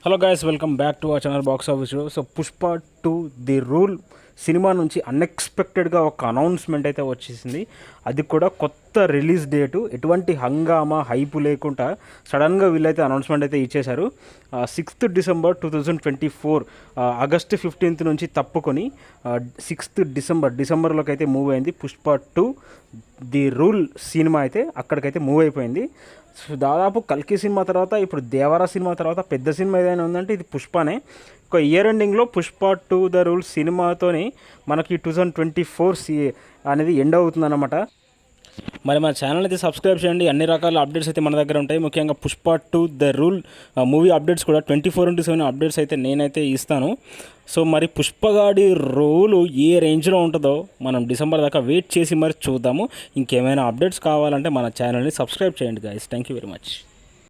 Hello guys, welcome back to our channel box office. So Pushpa 2 the rule cinema నుంచి అన్ఎక్స్పెక్టెడ్గా ఒక announcement అయితే వచ్చేసింది. అది కూడా కొత్త రిలీజ్ డేటు, ఎటువంటి హంగామా హైపు లేకుండా సడన్గా వీళ్ళైతే అనౌన్స్మెంట్ అయితే ఇచ్చేశారు. 6th December 2024, ఆగస్ట్ 15th నుంచి తప్పుకొని 6th డిసెంబర్లోకి అయితే మూవ్ అయింది. పుష్ప 2 ది రూల్ సినిమా అయితే అక్కడికైతే మూవ్ అయిపోయింది. సో దాదాపు కల్కి సినిమా తర్వాత, ఇప్పుడు దేవరా సినిమా తర్వాత పెద్ద సినిమా ఏదైనా ఉందంటే ఇది పుష్పనే. ఒక ఇయర్ ఎండింగ్లో పుష్ప 2 ద రూల్ సినిమాతోని మనకి 2024 అనేది ఎండ్ అవుతుందన్నమాట. మరి మన ఛానల్ అయితే సబ్స్క్రైబ్ చేయండి. అన్ని రకాల అప్డేట్స్ అయితే మన దగ్గర ఉంటాయి. ముఖ్యంగా Pushpa 2 the rule movie updates కూడా 24/7 అప్డేట్స్ అయితే నేనైతే ఇస్తాను. సో మరి పుష్పగాడి రోలు ఏ రేంజ్లో ఉంటుందో మనం డిసెంబర్ దాకా వెయిట్ చేసి మరి చూద్దాము. ఇంకేమైనా అప్డేట్స్ కావాలంటే మన ఛానల్ని సబ్స్క్రైబ్ చేయండి guys. Thank you very much.